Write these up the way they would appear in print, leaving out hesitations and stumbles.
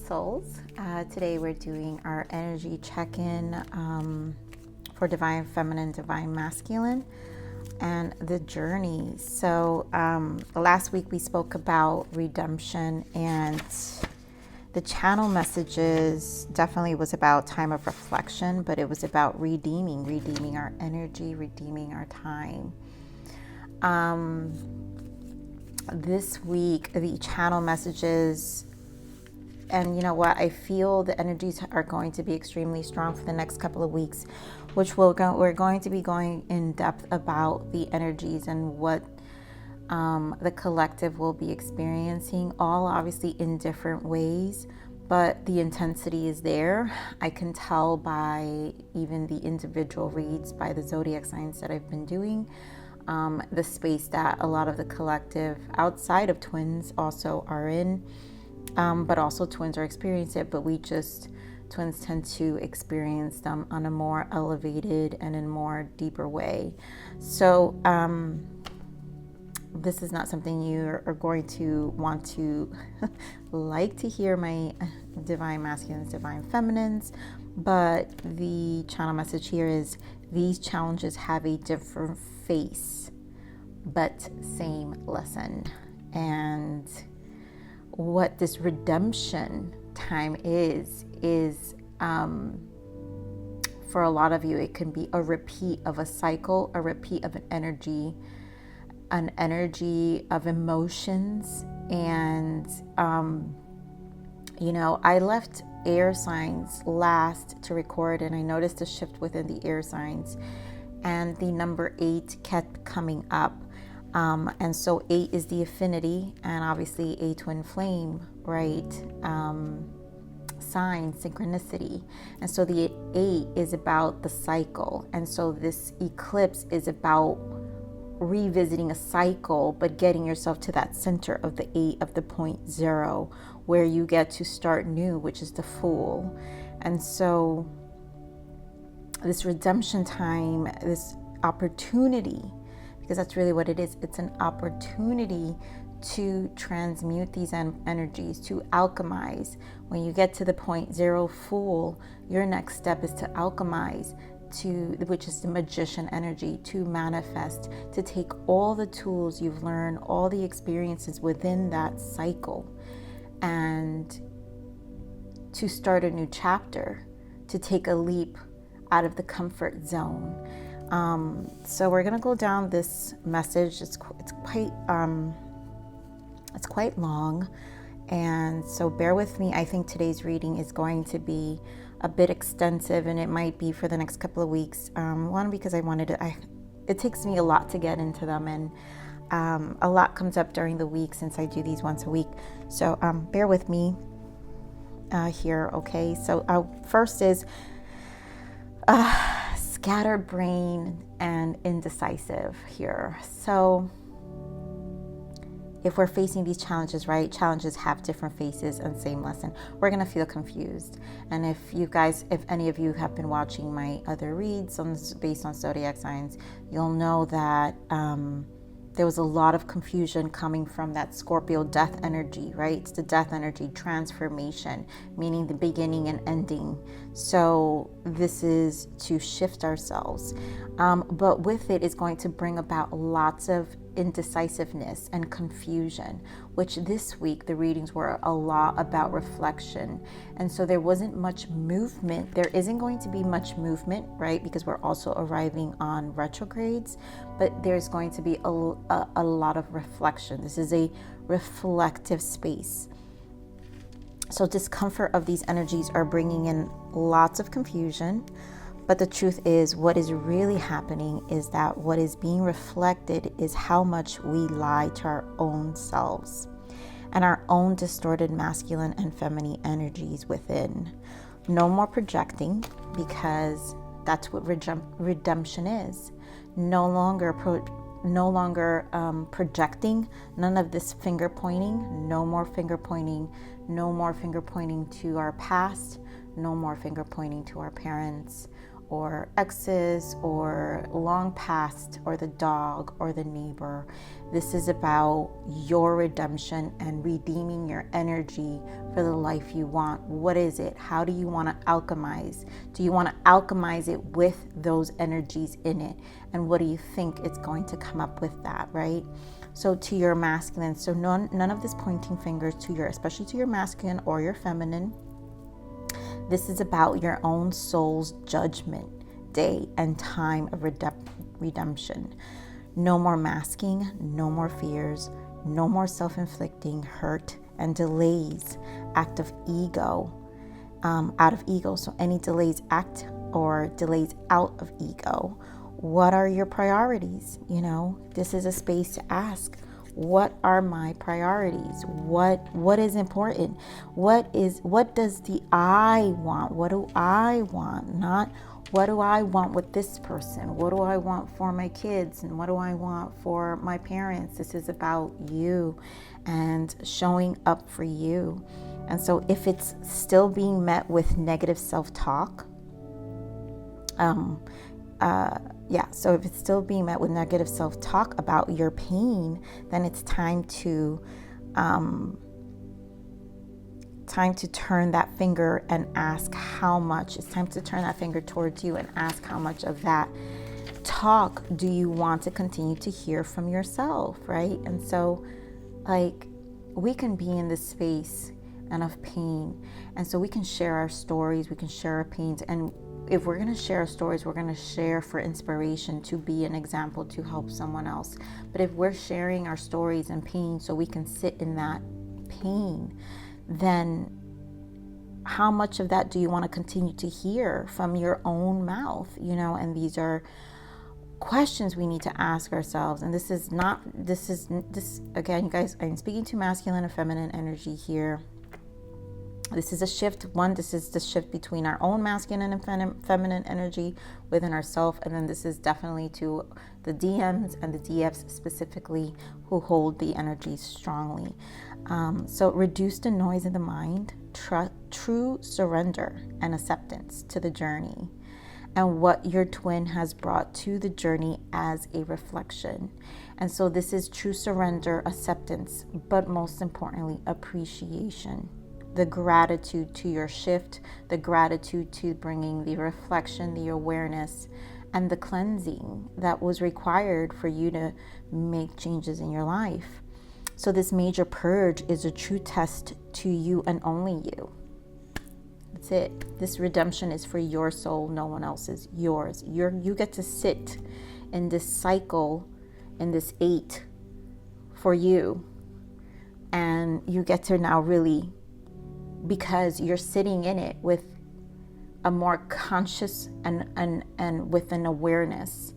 souls. Today we're doing our energy check-in for divine feminine, divine masculine, and the journey. So last week we spoke about redemption, and the channel messages definitely was about time of reflection, but it was about redeeming our energy, redeeming our time. This week the channel messages, and you know what, I feel the energies are going to be extremely strong for the next couple of weeks, which we're going to be going in depth about the energies and what the collective will be experiencing, all obviously in different ways, but the intensity is there. I can tell by even the individual reads, by the zodiac signs that I've been doing, the space that a lot of the collective outside of twins also are in, but also twins are experiencing it, but twins tend to experience them on a more elevated and in more deeper way. So this is not something you are going to want to like to hear, my divine masculines, divine feminines, but the channel message here is these challenges have a different face, but same lesson. And what this redemption time is for a lot of you, it can be a repeat of a cycle, a repeat of an energy of emotions. And I left air signs last to record, and I noticed a shift within the air signs, and the number 8 kept coming up. And so 8 is the affinity, and obviously a twin flame, right? Sign, synchronicity. And so the 8 is about the cycle. And so this eclipse is about revisiting a cycle, but getting yourself to that center of the 8 of the point 0, where you get to start new, which is the Fool. And so this redemption time, this opportunity, because that's really what it is, it's an opportunity to transmute these energies, to alchemize. When you get to the point 0 Fool, your next step is to alchemize, which is the magician energy, to manifest, to take all the tools you've learned, all the experiences within that cycle, and to start a new chapter, to take a leap out of the comfort zone. So we're gonna go down this message. It's quite long, and so bear with me. I think today's reading is going to be a bit extensive, and it might be for the next couple of weeks. One, because it takes me a lot to get into them, and a lot comes up during the week since I do these once a week. So bear with me here, okay? So first is scattered brain and indecisive here. So if we're facing these challenges, right? Challenges have different faces and same lesson. We're going to feel confused. And if any of you have been watching my other reads based on zodiac signs, you'll know that there was a lot of confusion coming from that Scorpio death energy, right? It's the death energy, transformation, meaning the beginning and ending. So this is to shift ourselves. But with it is going to bring about lots of indecisiveness and confusion, which this week the readings were a lot about reflection. And so there wasn't much movement. There isn't going to be much movement, right? Because we're also arriving on retrogrades, but there's going to be a lot of reflection. This is a reflective space. So discomfort of these energies are bringing in lots of confusion. But the truth is, what is really happening is that what is being reflected is how much we lie to our own selves and our own distorted masculine and feminine energies within. No more projecting, because that's what redemption is. No longer projecting, none of this finger pointing, no more finger pointing to our past, no more finger pointing to our parents. or exes or long past or the dog or the neighbor. This is about your redemption and redeeming your energy for the life you want. What is it? How do you want to alchemize? Do you want to alchemize it with those energies in it? And what do you think it's going to come up with that, right? So to your masculine, so none of this pointing fingers to your, especially to your masculine or your feminine. This is about your own soul's judgment day and time of redemption. No more masking, no more fears, no more self-inflicting hurt and delays, out of ego. So any delays delays out of ego. What are your priorities? This is a space to ask, what are my priorities? What is important? What does the I want? What do I want? Not what do I want with this person? What do I want for my kids? And what do I want for my parents? This is about you and showing up for you. And so if it's still being met with negative self-talk, so if it's still being met with negative self-talk about your pain, then it's time to turn that finger and ask how much. It's time to turn that finger towards you and ask how much of that talk do you want to continue to hear from yourself, right? And so, we can be in this space and of pain, and so we can share our stories, we can share our pains, and if we're going to share our stories, we're going to share for inspiration, to be an example, to help someone else. But if we're sharing our stories and pain so we can sit in that pain, then how much of that do you want to continue to hear from your own mouth? And these are questions we need to ask ourselves. And this again, you guys, I'm speaking to masculine and feminine energy here. This is a shift. This is the shift between our own masculine and feminine energy within ourselves. And then this is definitely to the DMs and the DFs specifically, who hold the energies strongly. So reduce the noise in the mind, true surrender and acceptance to the journey and what your twin has brought to the journey as a reflection. And so this is true surrender, acceptance, but most importantly, appreciation. The gratitude to your shift, the gratitude to bringing the reflection, the awareness, and the cleansing that was required for you to make changes in your life. So this major purge is a true test to you and only you. That's it. This redemption is for your soul, no one else's, yours. You get to sit in this cycle, in this 8 for you. And you get to now really, because you're sitting in it with a more conscious and with an awareness.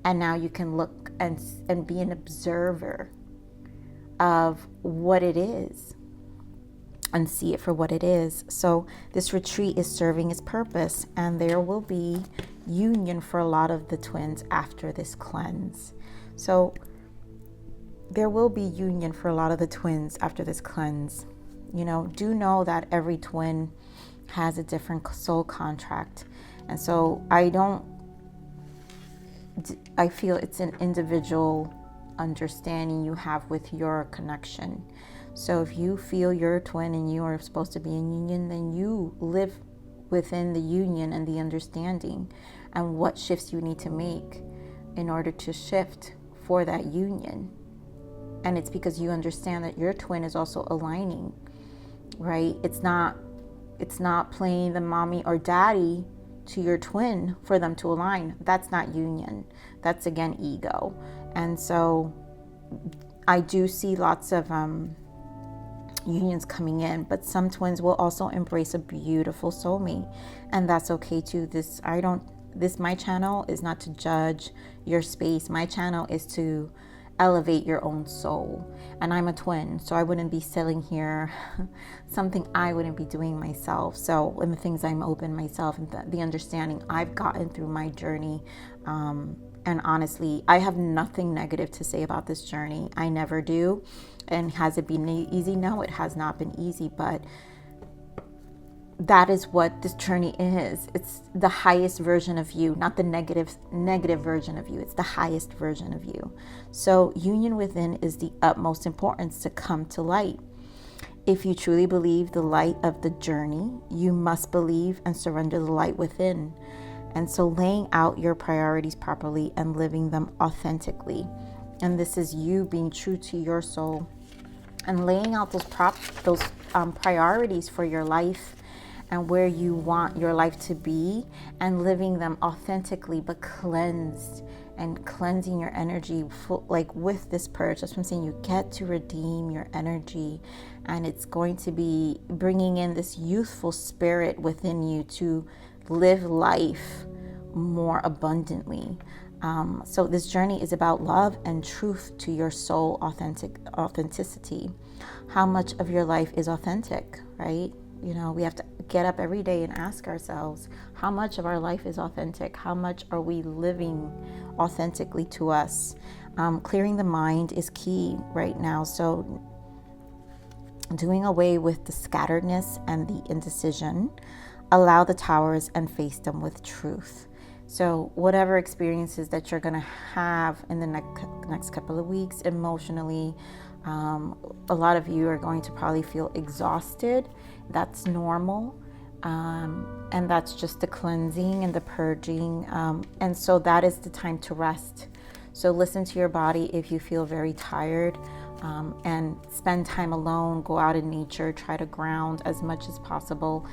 And now you can look and be an observer of what it is and see it for what it is. So this retreat is serving its purpose, and there will be union for a lot of the twins after this cleanse. So there will be union for a lot of the twins after this cleanse. Do know that every twin has a different soul contract. And so I feel it's an individual understanding you have with your connection. So if you feel you're a twin and you are supposed to be in union, then you live within the union and the understanding and what shifts you need to make in order to shift for that union. And it's because you understand that your twin is also aligning, right? It's not playing the mommy or daddy to your twin for them to align. That's not union. That's again ego. And so I do see lots of unions coming in, but some twins will also embrace a beautiful soulmate, and that's okay too. My channel is not to judge your space. My channel is to elevate your own soul. And I'm a twin, so I wouldn't be selling here something I wouldn't be doing myself. So, and the things I'm open myself and the understanding I've gotten through my journey. And honestly, I have nothing negative to say about this journey. I never do. And has it been easy? No, it has not been easy, but that is what this journey is. It's the highest version of you, not the negative version of you. It's the highest version of you. So union within is the utmost importance to come to light. If you truly believe the light of the journey, you must believe and surrender the light within. And so laying out your priorities properly and living them authentically. And this is you being true to your soul and laying out those priorities for your life and where you want your life to be, and living them authentically but cleansed, and cleansing your energy like with this purge. That's what I'm saying. You get to redeem your energy, and it's going to be bringing in this youthful spirit within you to live life more abundantly. So this journey is about love and truth to your soul, authenticity. How much of your life is authentic, right? You know, we have to get up every day and ask ourselves, how much of our life is authentic? How much are we living authentically to us? Clearing the mind is key right now. So doing away with the scatteredness and the indecision. Allow the towers and face them with truth. So whatever experiences that you're going to have in the next couple of weeks emotionally, a lot of you are going to probably feel exhausted. That's normal. And that's just the cleansing and the purging. And so that is the time to rest. So listen to your body if you feel very tired, and spend time alone, go out in nature, try to ground as much as possible,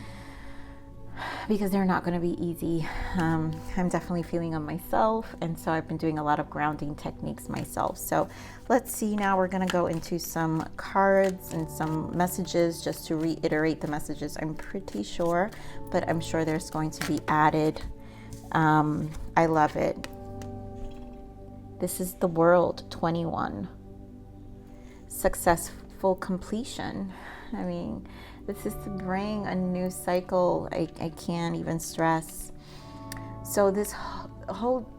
because they're not going to be easy. I'm definitely feeling them myself, and so I've been doing a lot of grounding techniques myself. So let's see, now we're going to go into some cards and some messages just to reiterate the messages. I'm pretty sure, but I'm sure there's going to be added. I love it. This is the World 21. Successful completion. I mean, this is to bring a new cycle. I can't even stress. So this whole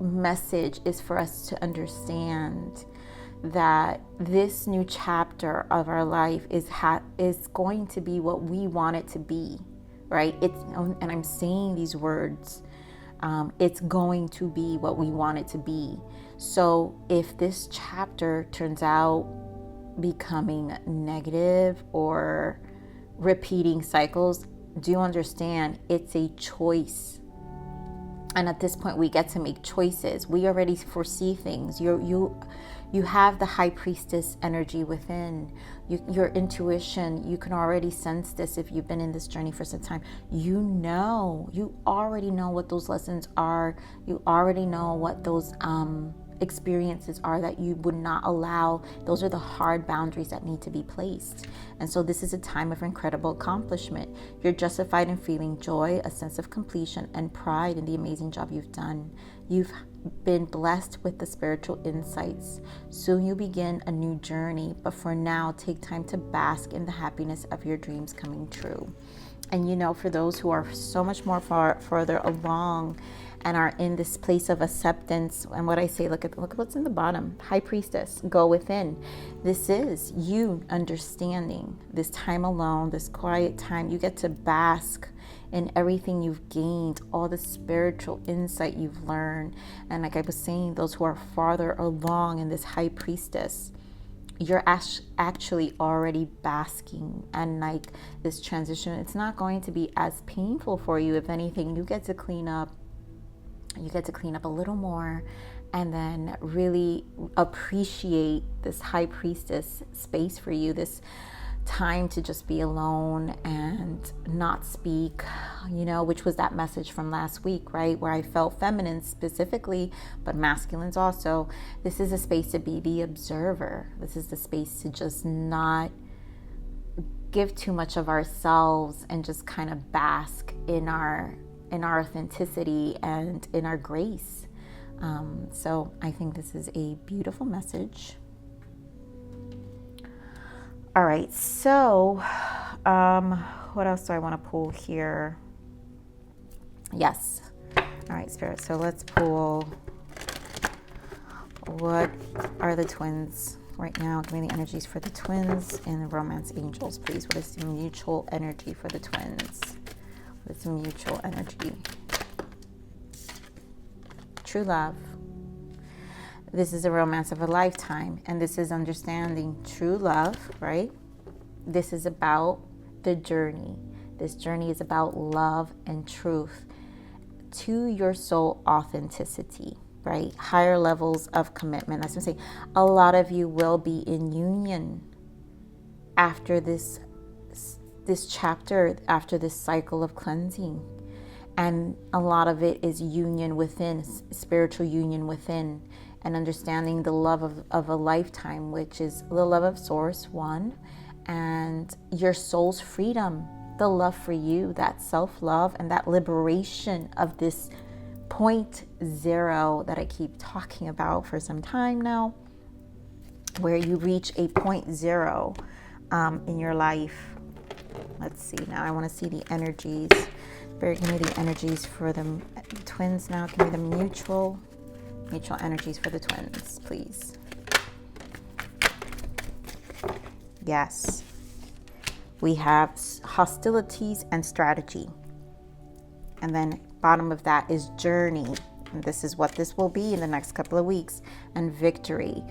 message is for us to understand that this new chapter of our life is going to be what we want it to be, right? And I'm saying these words. It's going to be what we want it to be. So if this chapter turns out becoming negative or repeating cycles, do you understand? It's a choice. And at this point, we get to make choices. We already foresee things. You have the high priestess energy within. Your intuition, you can already sense this if you've been in this journey for some time. You already know what those lessons are. You already know what those experiences are that you would not allow. Those are the hard boundaries that need to be placed. And so this is a time of incredible accomplishment. You're justified in feeling joy, a sense of completion, and pride in the amazing job you've done. You've been blessed with the spiritual insights. Soon you begin a new journey, but for now, take time to bask in the happiness of your dreams coming true. And you know, for those who are so much more further along and are in this place of acceptance, and what I say, look at what's in the bottom. High Priestess, go within. This is you understanding this time alone, this quiet time. You get to bask in everything you've gained, all the spiritual insight you've learned. And like I was saying, those who are farther along in this High Priestess, you're actually already basking and like this transition. It's not going to be as painful for you. If anything, you get to clean up a little more, and then really appreciate this High Priestess space for you, this time to just be alone and not speak, which was that message from last week, right? Where I felt feminine specifically, but masculines also. This is a space to be the observer. This is the space to just not give too much of ourselves and just kind of bask in our authenticity and in our grace. So I think this is a beautiful message. All right, so what else do I want to pull here? Yes. All right, Spirit. So let's pull, what are the twins right now? Give me the energies for the twins and the romance angels, please. What is the mutual energy for the twins? What is the mutual energy? True love. This is a romance of a lifetime, and this is understanding true love, right? This is about the journey. This journey is about love and truth to your soul authenticity, right? Higher levels of commitment. That's what I'm saying. A lot of you will be in union after this chapter, after this cycle of cleansing. And a lot of it is union within, spiritual union within, and understanding the love of a lifetime, which is the love of source, one, and your soul's freedom, the love for you, that self-love and that liberation of this point zero that I keep talking about for some time now, where you reach a point zero in your life. Let's see, now I want to see the energies. Spirit, give me the energies for the twins now. Give me the mutual energies for the twins, please. Yes. We have hostilities and strategy. And then bottom of that is journey. And this is what this will be in the next couple of weeks. And victory.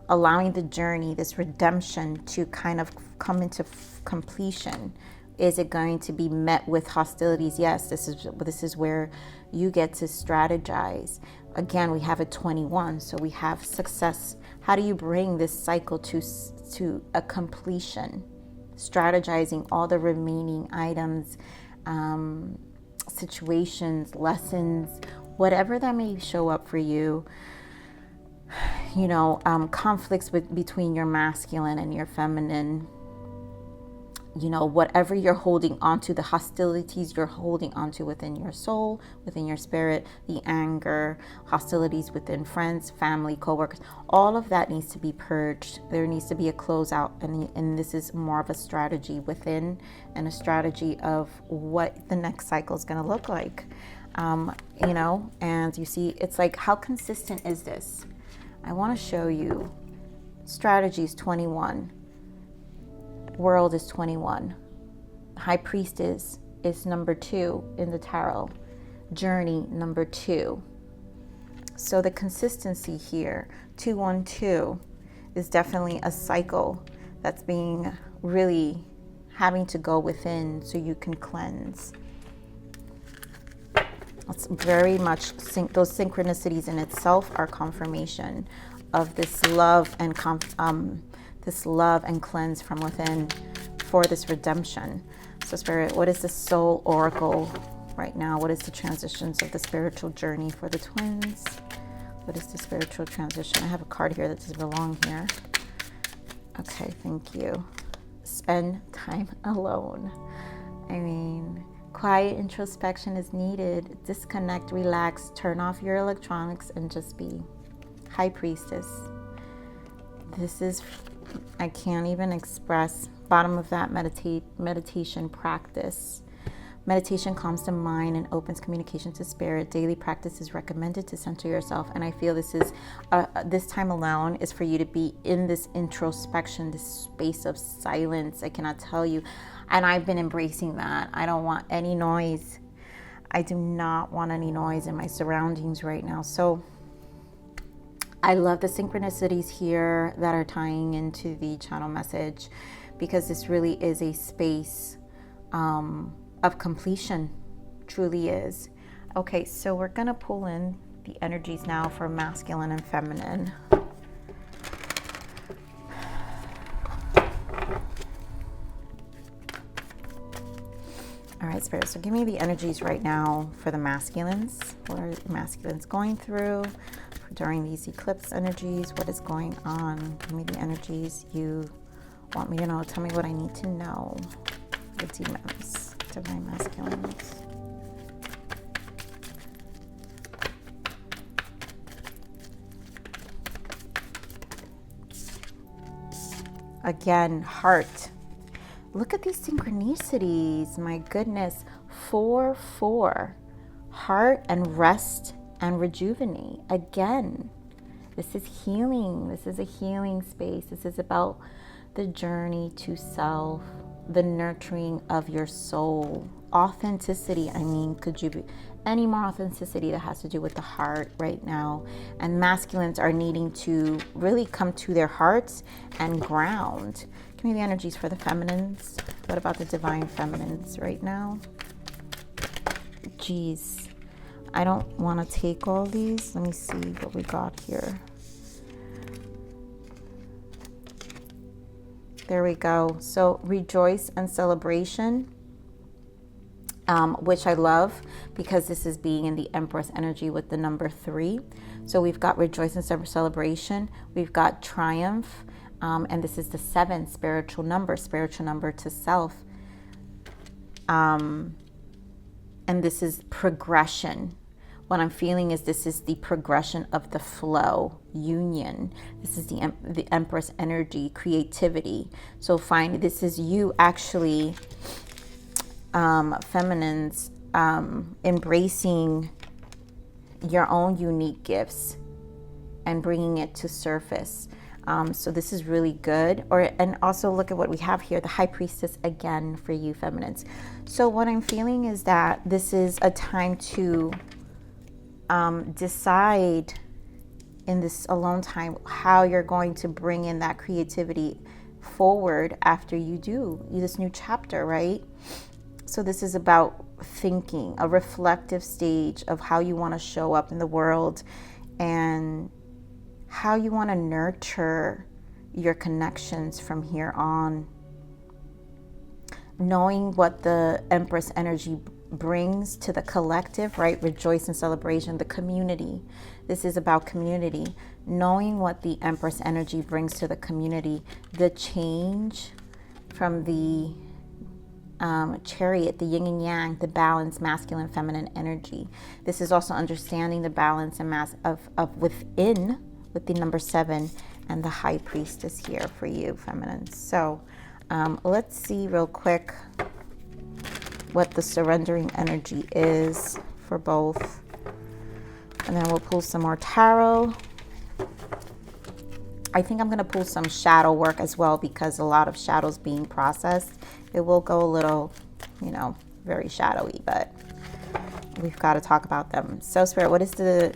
Allowing the journey, this redemption, to kind of come into completion. Is it going to be met with hostilities? Yes, this is where you get to strategize. Again, we have a 21, so we have success. How do you bring this cycle to a completion? Strategizing all the remaining items, situations, lessons, whatever that may show up for you. You know, conflicts between your masculine and your feminine. You know, whatever you're holding onto, the hostilities you're holding onto within your soul, within your spirit, the anger, hostilities within friends, family, co-workers, all of that needs to be purged. There needs to be a closeout, and this is more of a strategy within, and a strategy of what the next cycle is going to look like. You know, and you see, it's like, how consistent is this? I want to show you. Strategies 21. World is 21. High Priestess is number 2 in the tarot. Journey number 2. So the consistency here, 212, is definitely a cycle that's being really having to go within so you can cleanse. It's very much those synchronicities in itself are confirmation of this love and cleanse from within for this redemption. So Spirit, what is the soul oracle right now? What is the transitions of the spiritual journey for the twins? What is the spiritual transition? I have a card here that says belong here. Okay, thank you. Spend time alone. I mean, quiet introspection is needed. Disconnect, relax, turn off your electronics, and just be. High Priestess. This is, I can't even express. Bottom of that, meditation practice. Meditation calms the mind and opens communication to spirit. Daily practice is recommended to center yourself. And I feel this is, this time alone is for you to be in this introspection, this space of silence. I cannot tell you. And I've been embracing that. I don't want any noise. I do not want any noise in my surroundings right now. So I love the synchronicities here that are tying into the channel message, because this really is a space of completion, truly is. Okay, so we're gonna pull in the energies now for masculine and feminine. All right, Spirit, so give me the energies right now for the masculines. What are the masculines going through during these eclipse energies? What is going on? Give me the energies you want me to know. Tell me what I need to know. The demons, divine masculines. Again, heart. Look at these synchronicities. My goodness. 4-4. Heart and rest and rejuvenate. Again, This is healing. This is a healing space. This is about the journey to self, the nurturing of your soul. Authenticity. I mean, could you be any more authenticity that has to do with the heart right now? And masculines are needing to really come to their hearts and ground. Give me the energies for the feminines. What about the divine feminines right now? Geez, I don't want to take all these. Let me see what we got here. There we go. So rejoice and celebration, which I love because this is being in the Empress energy with the number 3. So we've got rejoice and celebration. We've got triumph. And this is the 7 spiritual number to self. And this is progression. What I'm feeling is this is the progression of the flow, union. This is the Empress energy, creativity. So this is you actually, feminines, embracing your own unique gifts and bringing it to surface. So this is really good. And also look at what we have here, the High Priestess again for you feminines. So what I'm feeling is that this is a time to decide in this alone time how you're going to bring in that creativity forward after you do this new chapter, right? So this is about thinking, a reflective stage of how you want to show up in the world and how you want to nurture your connections from here on. Knowing what the Empress energy brings to the collective, right? Rejoice and celebration, the community. This is about community. Knowing what the Empress energy brings to the community, the change from the Chariot, the yin and yang, the balance, masculine, feminine energy. This is also understanding the balance and of within, with the number 7 and the High Priestess here for you feminines. So let's see real quick what the surrendering energy is for both, and then we'll pull some more tarot. I think I'm going to pull some shadow work as well because a lot of shadows being processed. It will go a little, very shadowy, but we've got to talk about them. So Spirit, what is the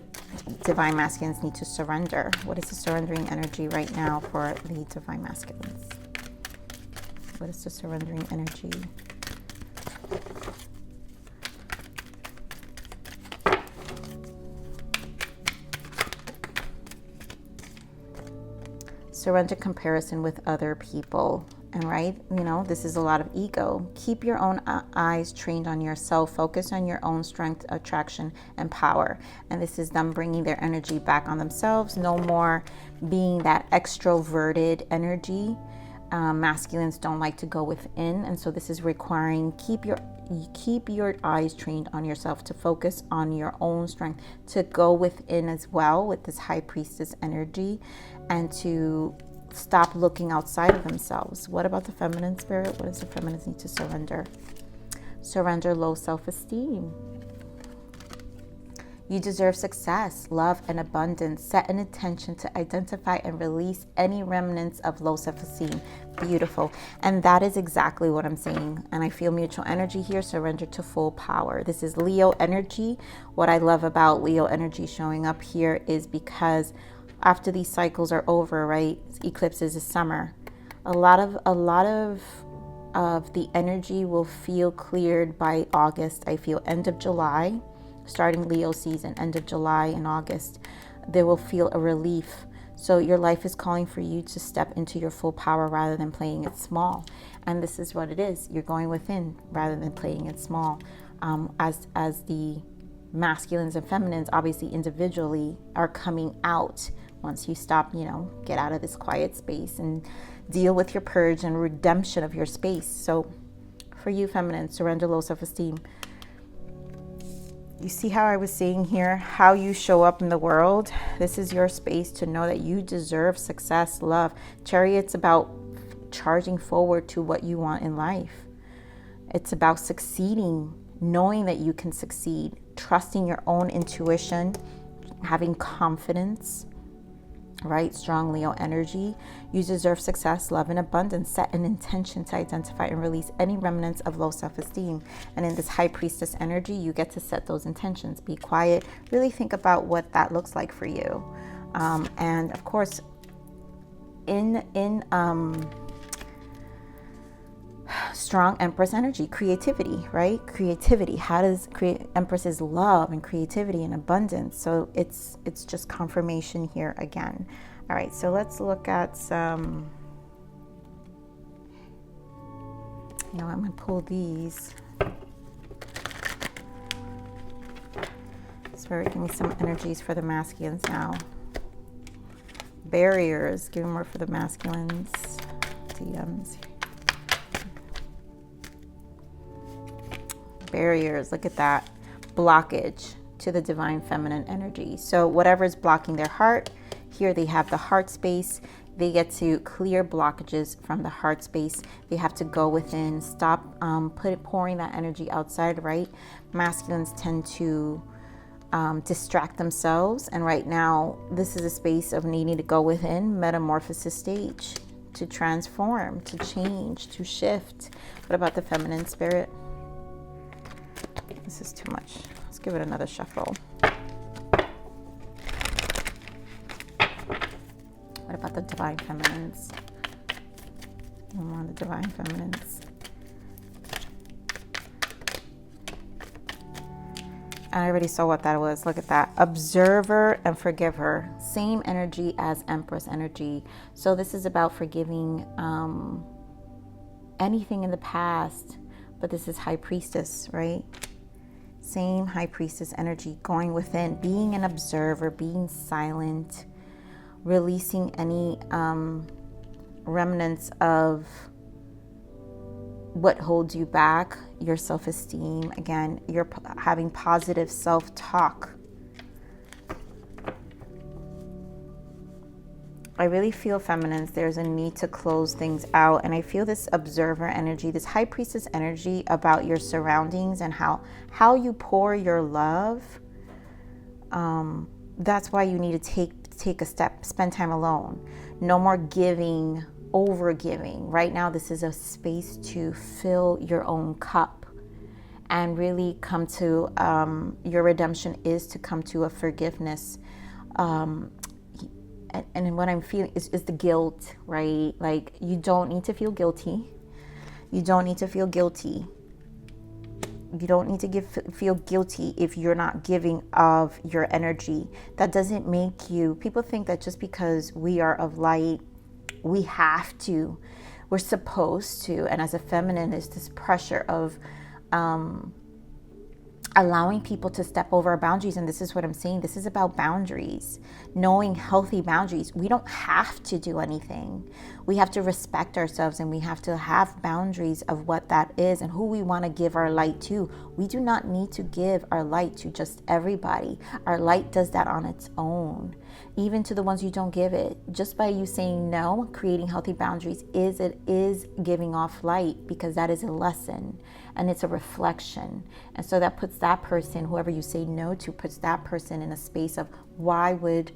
divine masculines need to surrender? What is the surrendering energy right now for the divine masculines? What is the surrendering energy? Surrender comparison with other people. And right, this is a lot of ego. Keep your own eyes trained on yourself. Focus on your own strength, attraction, and power. And this is them bringing their energy back on themselves. No more being that extroverted energy. Masculines don't like to go within. And so this is requiring keep your eyes trained on yourself, to focus on your own strength, to go within as well with this High Priestess energy, and to stop looking outside of themselves. What about the feminine spirit? What does the feminines need to surrender? Surrender low self-esteem. You deserve success, love, and abundance. Set an intention to identify and release any remnants of low self-esteem. Beautiful. And that is exactly what I'm saying. And I feel mutual energy here. Surrender to full power. This is Leo energy. What I love about Leo energy showing up here is because after these cycles are over, right? Eclipses is summer. A lot of the energy will feel cleared by August. I feel end of July, starting Leo season, end of July and August, they will feel a relief. So your life is calling for you to step into your full power rather than playing it small. And this is what it is. You're going within rather than playing it small. As the masculines and feminines, obviously individually, are coming out. Once you stop, get out of this quiet space and deal with your purge and redemption of your space. So for you feminine, surrender low self-esteem. You see how I was saying here, how you show up in the world? This is your space to know that you deserve success, love. Chariot's about charging forward to what you want in life. It's about succeeding, knowing that you can succeed, trusting your own intuition, having confidence. right? Strong Leo energy. You deserve success, love, and abundance. Set an intention to identify and release any remnants of low self-esteem. And in this High Priestess energy, you get to set those intentions. Be quiet. Really think about what that looks like for you. And of course, in strong Empress energy, creativity, right? Creativity. How does Empress is love and creativity and abundance. So it's just confirmation here again. All right, so let's look at some, I'm going to pull these. Spirit, give me some energies for the masculines now. Barriers, give me more for the masculines. DMs. Barriers, look at that. Blockage to the divine feminine energy. So whatever is blocking their heart, here they have the heart space. They get to clear blockages from the heart space. They have to go within, stop pouring that energy outside, right? Masculines tend to distract themselves. And right now, this is a space of needing to go within, metamorphosis stage, to transform, to change, to shift. What about the feminine spirit? This is too much. Let's give it another shuffle. What about the divine feminines? More on the divine feminines. I already saw what that was. Look at that. Observer and forgiver. Same energy as Empress energy. So this is about forgiving anything in the past. But this is High Priestess, right? Same High Priestess energy, going within, being an observer, being silent, releasing any remnants of what holds you back, your self-esteem. Again, you're having positive self-talk. I really feel, feminines, there's a need to close things out. And I feel this observer energy, this High Priestess energy about your surroundings and how you pour your love. That's why you need to take a step, spend time alone. No more giving, over giving. Right now, this is a space to fill your own cup and really come to, your redemption is to come to a forgiveness. And what I'm feeling is the guilt, right? Like, you don't need to feel guilty. You don't need to feel guilty. You don't need to feel guilty if you're not giving of your energy. That doesn't make you... People think that just because we are of light, we have to. We're supposed to. And as a feminine, there's this pressure of... allowing people to step over our boundaries. And this is what I'm saying. This is about boundaries, knowing healthy boundaries. We don't have to do anything. We have to respect ourselves, and we have to have boundaries of what that is and who we want to give our light to. We do not need to give our light to just everybody. Our light does that on its own. Even to the ones you don't give it. Just by you saying no, creating healthy boundaries is giving off light, because that is a lesson and it's a reflection. And so that puts that person, whoever you say no to, puts that person in a space of why would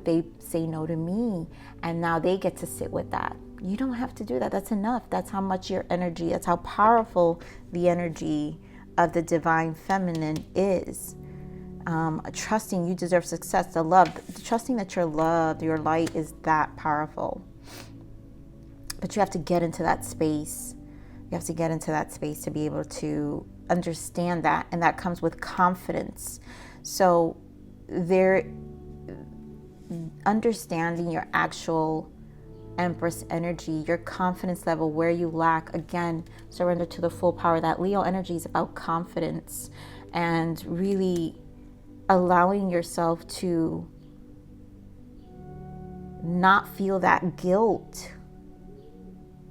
they say no to me? And now they get to sit with that. You don't have to do that. That's enough. That's how much your energy, that's how powerful the energy of the divine feminine is. Trusting you deserve success, the love, trusting that you're loved, your light is that powerful. But you have to get into that space. You have to get into that space to be able to understand that. And that comes with confidence. So understanding your actual Empress energy, your confidence level, where you lack, again, surrender to the full power. That Leo energy is about confidence and really allowing yourself to not feel that guilt,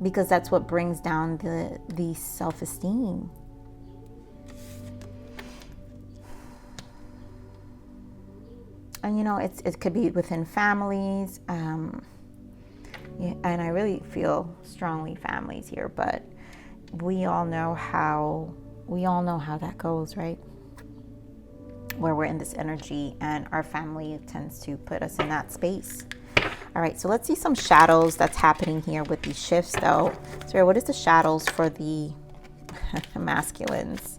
because that's what brings down the self-esteem. And it could be within families, and I really feel strongly families here, but we all know how that goes, right? where we're in this energy, and our family tends to put us in that space. All right, so let's see some shadows that's happening here with these shifts though. So what is the shadows for the masculines?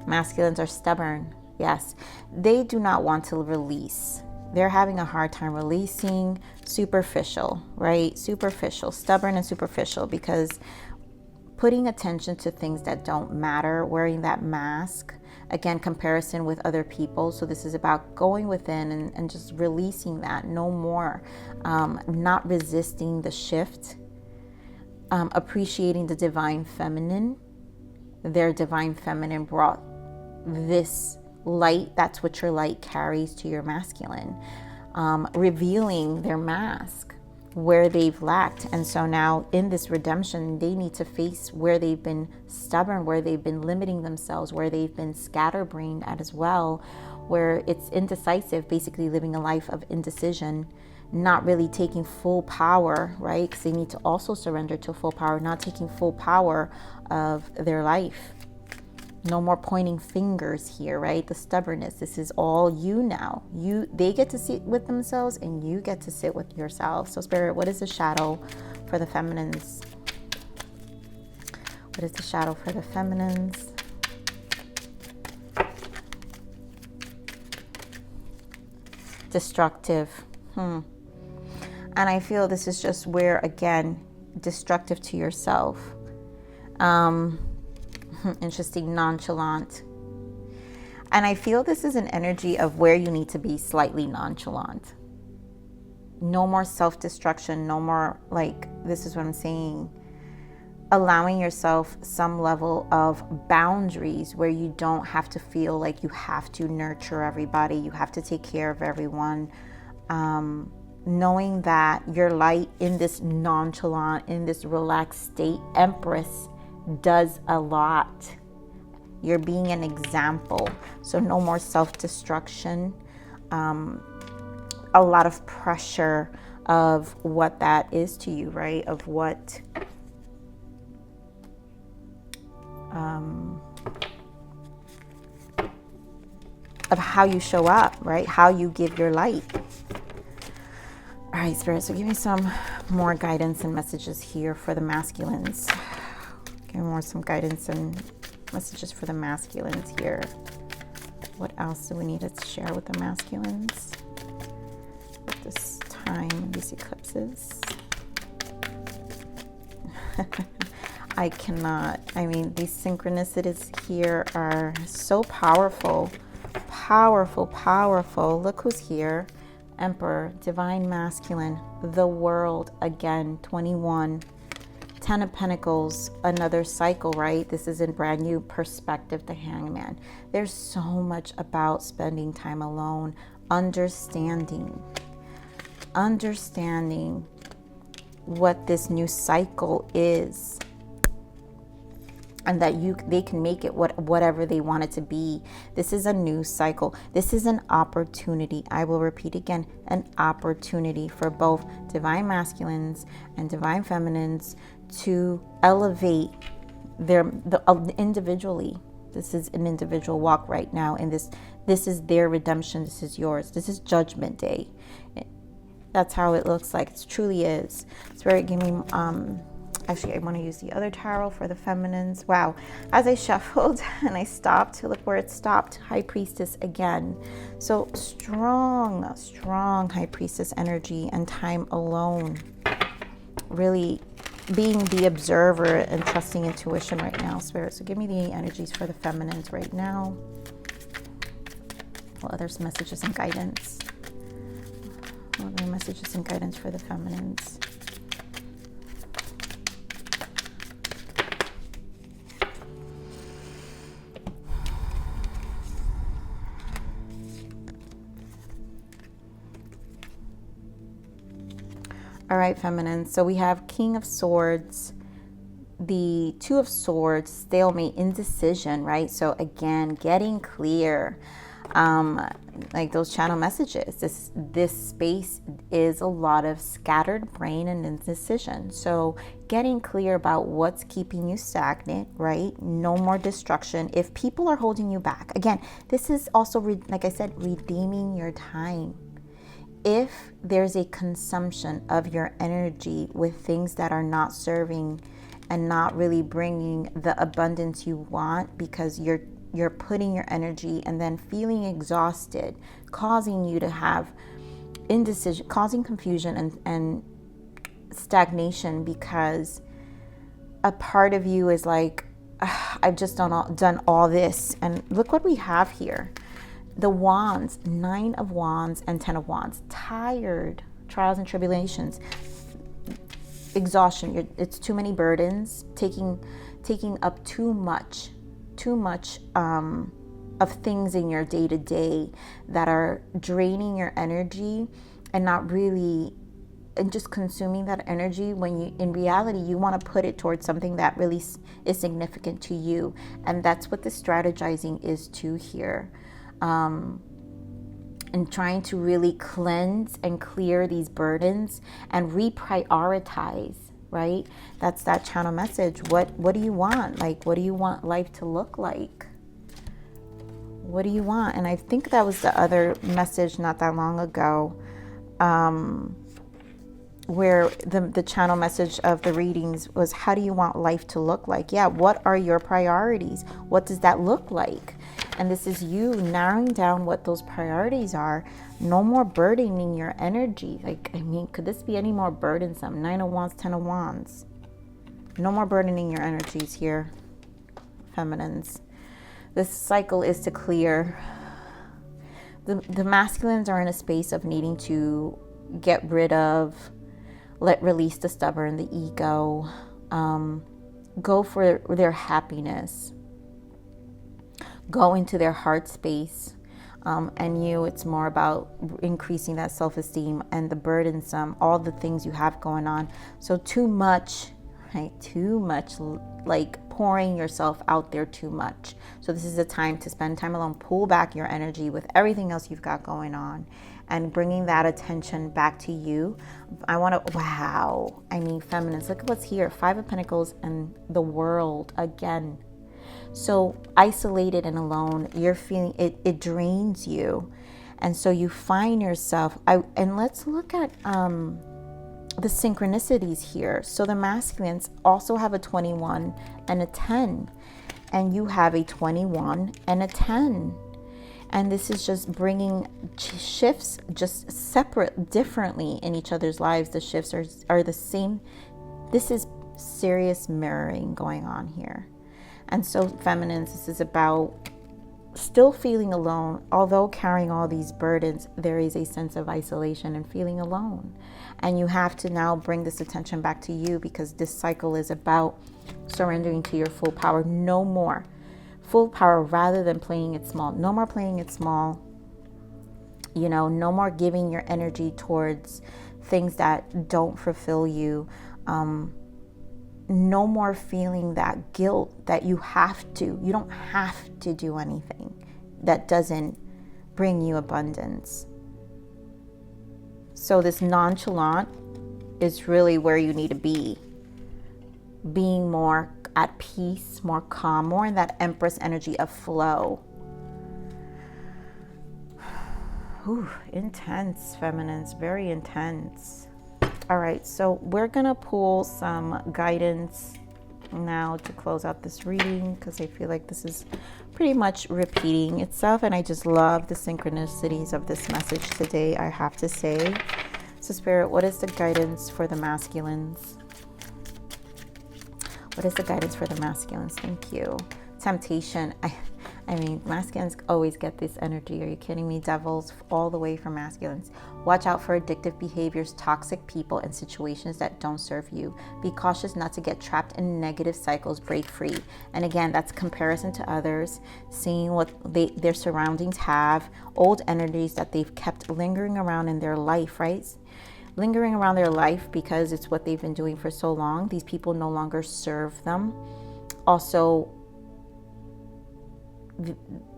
Masculines are stubborn. Yes, they do not want to release. They're having a hard time releasing. Superficial, right? Superficial, stubborn and superficial, because putting attention to things that don't matter, wearing that mask, again, comparison with other people. So this is about going within and just releasing that, no more, not resisting the shift, appreciating the divine feminine. Their divine feminine brought this light. That's what your light carries to your masculine, revealing their mask, where they've lacked. And so now in this redemption, they need to face where they've been stubborn, where they've been limiting themselves, where they've been scatterbrained at as well, where it's indecisive, basically living a life of indecision, not really taking full power, right? Because they need to also surrender to full power, not taking full power of their life. No more pointing fingers here, right? The stubbornness. This is all you now. They get to sit with themselves and you get to sit with yourself. So Spirit, what is the shadow for the feminines? What is the shadow for the feminines? Destructive. And I feel this is just where, again, destructive to yourself. Interesting, nonchalant. And I feel this is an energy of where you need to be slightly nonchalant. No more self-destruction, no more, like, this is what I'm saying, allowing yourself some level of boundaries where you don't have to feel like you have to nurture everybody, you have to take care of everyone. Knowing that your light in this nonchalant, in this relaxed state, Empress, does a lot. You're being an example. So no more self-destruction. A lot of pressure of what that is to you, right? Of what of how you show up, right? How you give your light. All right, Spirit, so give me some more guidance and messages here for the masculines. Give me some guidance and messages for the masculines here. What else do we need to share with the masculines at this time, these eclipses? I cannot. I mean, these synchronicities here are so powerful. Powerful, powerful. Look who's here. Emperor, divine masculine, the world again, 21. 10 of Pentacles, another cycle, right? This is in brand new perspective, the Hangman. There's so much about spending time alone, understanding what this new cycle is, and that they can make it whatever they want it to be. This is a new cycle. This is an opportunity. I will repeat again, an opportunity for both divine masculines and divine feminines to elevate individually. This is an individual walk right now, and this is their redemption. This is yours. This is Judgment Day. That's how it looks like. It truly is. Spirit, give me actually, I want to use the other tarot for the feminines. Wow. As I shuffled and I stopped, look where it stopped. High Priestess again. So strong High Priestess energy and time alone. Really being the observer and trusting intuition right now, Spirit. So give me the energies for the feminines right now. What other messages and guidance? What other messages and guidance for the feminines? All right, feminine. So we have King of Swords, the Two of Swords, stalemate, indecision, right? So again, getting clear. like those channel messages. This space is a lot of scattered brain and indecision. So getting clear about what's keeping you stagnant, right? No more destruction. If people are holding you back, again, this is also, like I said, redeeming your time. If there's a consumption of your energy with things that are not serving and not really bringing the abundance you want, because you're putting your energy and then feeling exhausted, causing you to have indecision, causing confusion and stagnation, because a part of you is like, I've just done all this. And look what we have here. The wands, 9 of wands and 10 of wands. Tired, trials and tribulations, exhaustion. It's too many burdens, taking up too much of things in your day-to-day that are draining your energy and not really, and just consuming that energy, when you, in reality, you want to put it towards something that really is significant to you. And that's what the strategizing is too here. And trying to really cleanse and clear these burdens and reprioritize, right? That's that channel message. What do you want? Like, what do you want life to look like? What do you want? And I think that was the other message not that long ago, where the channel message of the readings was, how do you want life to look like? Yeah, what are your priorities? What does that look like? And this is you narrowing down what those priorities are. No more burdening your energy. Like, I mean, could this be any more burdensome? 9 of wands, 10 of wands. No more burdening your energies here, feminines. This cycle is to clear. The masculines are in a space of needing to get rid of, release the stubborn, the ego, go for their happiness, go into their heart space. And it's more about increasing that self-esteem and the burdensome, all the things you have going on. So too much, right? Too much, like pouring yourself out there too much. So this is a time to spend time alone, pull back your energy with everything else you've got going on, and bringing that attention back to you. I want to, wow. I mean, feminines, look at what's here. 5 of Pentacles and the World again. So isolated and alone, you're feeling it drains you. And so you find yourself, and let's look at the synchronicities here. So the masculines also have a 21 and a 10, and you have a 21 and a 10. And this is just bringing shifts, just separate, differently in each other's lives. The shifts are the same. This is serious mirroring going on here. And so feminines, this is about still feeling alone. Although carrying all these burdens, there is a sense of isolation and feeling alone. And you have to now bring this attention back to you, because this cycle is about surrendering to your full power. No more. Full power, rather than playing it small. No more playing it small. No more giving your energy towards things that don't fulfill you. No more feeling that guilt that you don't have to do anything that doesn't bring you abundance. So this nonchalant is really where you need to be. Being more at peace, more calm, more in that Empress energy of flow. Ooh, intense, feminines, very intense. All right, so we're gonna pull some guidance now to close out this reading, because I feel like this is pretty much repeating itself, and I just love the synchronicities of this message today, I have to say. So Spirit, what is the guidance for the masculines? What is the guidance for the masculines? Thank you. Temptation. I mean, masculines always get this energy. Are you kidding me? Devils all the way from masculines. Watch out for addictive behaviors, toxic people, and situations that don't serve you. Be cautious not to get trapped in negative cycles. Break free. And again, that's comparison to others, seeing what their surroundings have, old energies that they've kept lingering around in their life, right? Lingering around their life because it's what they've been doing for so long. These people no longer serve them. Also,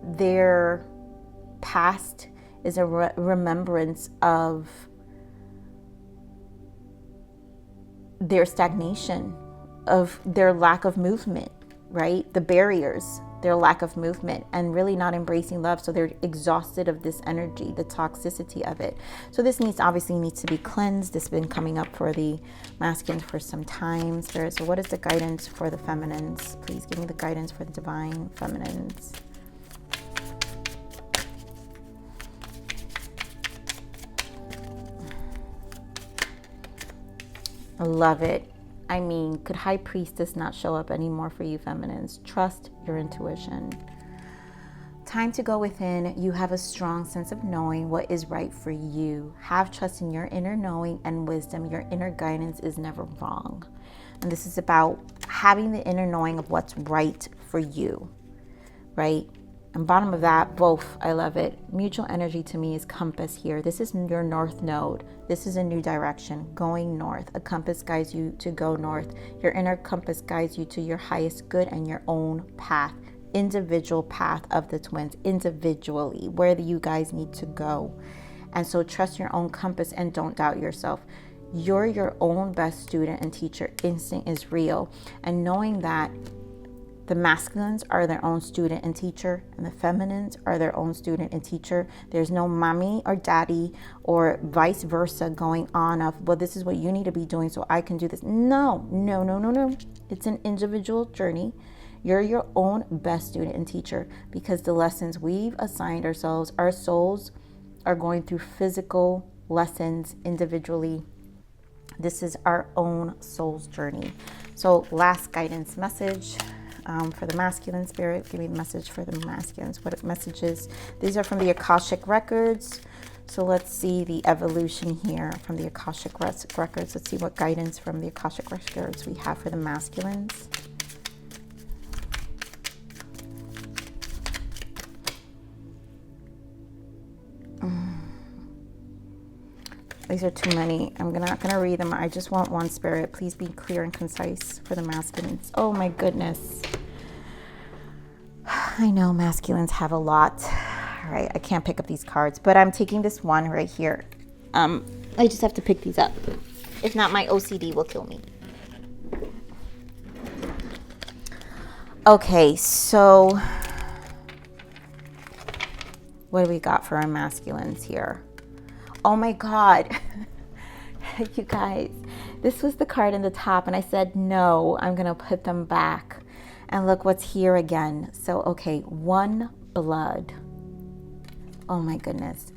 their past is a remembrance of their stagnation, of their lack of movement, right? The barriers, their lack of movement, and really not embracing love. So they're exhausted of this energy, the toxicity of it. So this obviously needs to be cleansed. This has been coming up for the masculines for some time. Spirit, so what is the guidance for the feminines? Please give me the guidance for the divine feminines. I love it. I mean, could High Priestess not show up anymore for you feminines? Trust your intuition. Time to go within. You have a strong sense of knowing what is right for you. Have trust in your inner knowing and wisdom. Your inner guidance is never wrong. And this is about having the inner knowing of what's right for you, right? And bottom of that, both, I love it. Mutual energy to me is compass here. This is your north node. This is a new direction, going north. A compass guides you to go north. Your inner compass guides you to your highest good and your own path, individual path of the twins, individually, where you guys need to go. And so trust your own compass and don't doubt yourself. You're your own best student and teacher. Instinct is real. And knowing that the masculines are their own student and teacher, and the feminines are their own student and teacher. There's no mommy or daddy or vice versa going on of, well, this is what you need to be doing so I can do this. No. It's an individual journey. You're your own best student and teacher, because the lessons we've assigned ourselves, our souls are going through physical lessons individually. This is our own soul's journey. So last guidance message. For the masculine, Spirit, give me the message for the masculines. What messages? These are from the Akashic records. So let's see the evolution here from the Akashic records. Let's see what guidance from the Akashic records we have for the masculines. These are too many. I'm not going to read them. I just want one, Spirit. Please be clear and concise for the masculines. Oh my goodness. I know masculines have a lot. All right, I can't pick up these cards, but I'm taking this one right here. I just have to pick these up. If not, my OCD will kill me. Okay, so what do we got for our masculines here? Oh my God, you guys, this was the card in the top and I said, no, I'm going to put them back. And look what's here again. So, okay, one blood. Oh my goodness.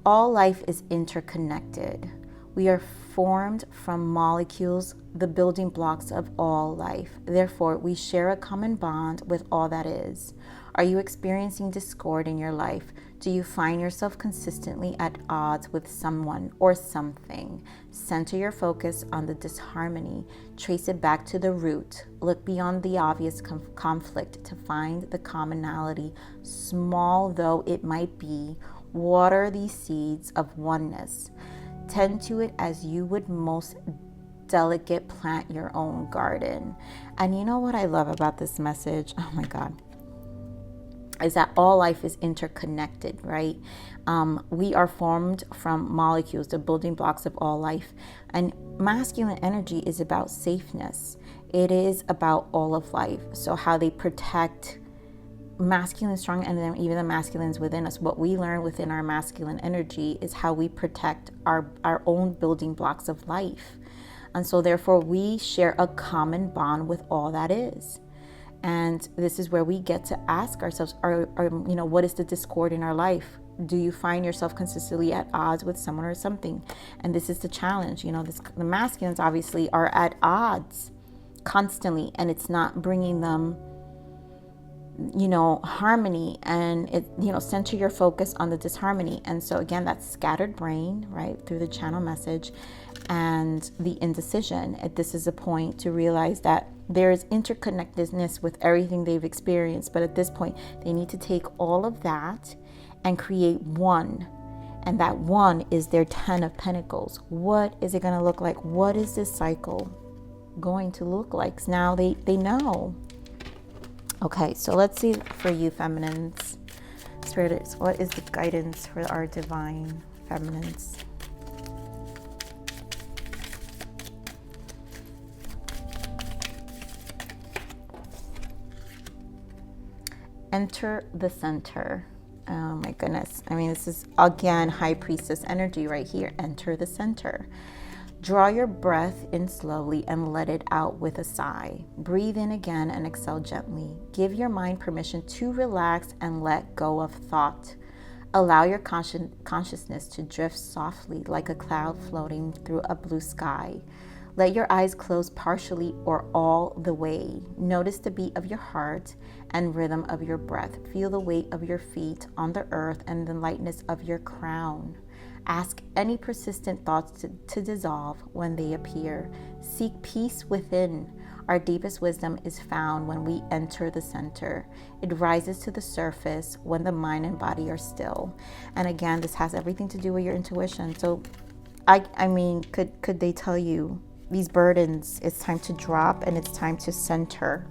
All life is interconnected. We are formed from molecules, the building blocks of all life. Therefore, we share a common bond with all that is. Are you experiencing discord in your life? Do you find yourself consistently at odds with someone or something? Center your focus on the disharmony. Trace it back to the root. Look beyond the obvious conflict to find the commonality, small though it might be. Water these seeds of oneness. Tend to it as you would most delicate plant your own garden. And you know what I love about this message? Oh my God. Is that all life is interconnected, right? We are formed from molecules, the building blocks of all life. And masculine energy is about safeness. It is about all of life. So how they protect masculine, strong, and then even the masculines within us. What we learn within our masculine energy is how we protect our own building blocks of life. And so therefore we share a common bond with all that is. And this is where we get to ask ourselves, what is the discord in our life? Do you find yourself consistently at odds with someone or something? And this is the challenge. The masculines obviously are at odds constantly, and it's not bringing them, harmony. And center your focus on the disharmony. And so again, that's scattered brain, right, through the channel message, and the indecision. This is a point to realize that there is interconnectedness with everything they've experienced. But at this point, they need to take all of that and create one. And that one is their 10 of Pentacles. What is it going to look like? What is this cycle going to look like? So now they know. Okay, so let's see for you feminines. Spirit, what is the guidance for our divine feminines? Enter the center. Oh my goodness. I mean, this is again High Priestess energy right here. Enter the center. Draw your breath in slowly and let it out with a sigh. Breathe in again and exhale gently. Give your mind permission to relax and let go of thought. Allow your consciousness to drift softly like a cloud floating through a blue sky. Let your eyes close partially or all the way. Notice the beat of your heart and rhythm of your breath. Feel the weight of your feet on the earth and the lightness of your crown. Ask any persistent thoughts to dissolve when they appear. Seek peace within. Our deepest wisdom is found when we enter the center. It rises to the surface when the mind and body are still. And again, this has everything to do with your intuition. So, I mean, could they tell you these burdens, it's time to drop and it's time to center?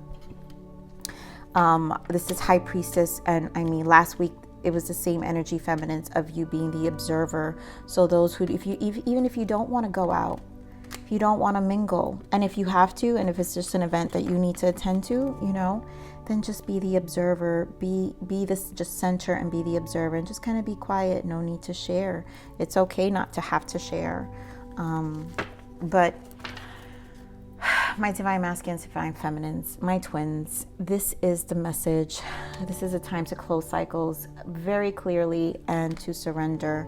This is High Priestess, and I mean, last week it was the same energy, feminines, of you being the observer. So those who, even if you don't want to go out, if you don't want to mingle, and if you have to, and if it's just an event that you need to attend to, you know, then just be the observer, be this, just center and be the observer, and just kind of be quiet. No need to share. It's okay not to have to share. But my divine masculines, divine feminines, my twins, this is the message. This is a time to close cycles very clearly and to surrender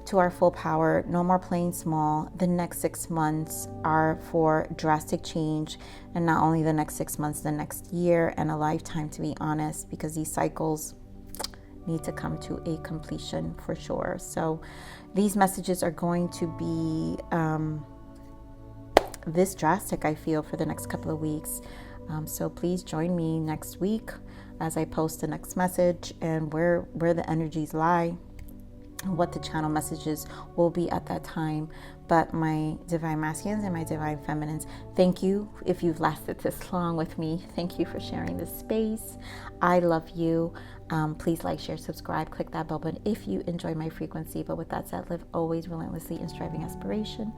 to our full power. No more playing small. The next 6 months are for drastic change, and not only the next 6 months, the next year and a lifetime, to be honest, because these cycles need to come to a completion for sure. So these messages are going to be this drastic, I feel, for the next couple of weeks. So please join me next week as I post the next message and where the energies lie, what the channel messages will be at that time. But my divine masculines and my divine feminines, thank you if you've lasted this long with me. Thank you for sharing this space. I love you. Please like, share, subscribe, click that bell button if you enjoy my frequency. But with that said, live always relentlessly in striving aspiration.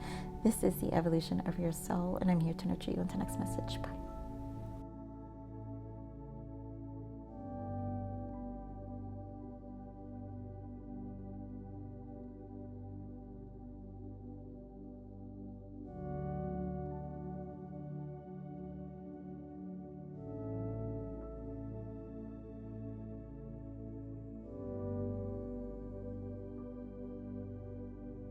This is the evolution of your soul, and I'm here to nurture you. Until next message. Bye.